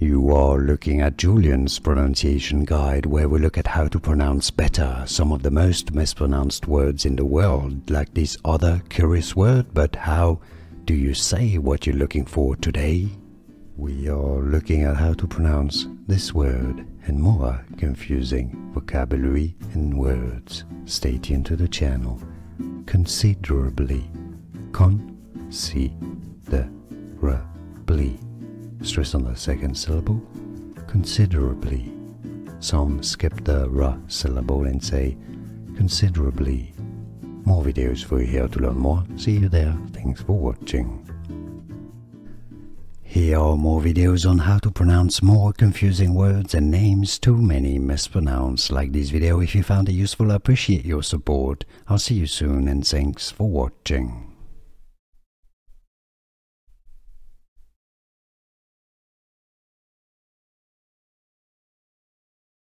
You are looking at Julian's pronunciation guide, where we look at how to pronounce better some of the most mispronounced words in the world, like this other curious word. But how do you say what you're looking for today? We are looking at how to pronounce this word and more confusing vocabulary and words. Stay tuned to the channel. Considerably. Considerably. Stress on the second syllable. Considerably. Some skip the r syllable and say considerably. More videos for you here to learn more. See you there. Thanks for watching. Here are more videos on how to pronounce more confusing words and names too many mispronounced. Like this video if you found it useful. I appreciate your support. I'll see you soon and thanks for watching.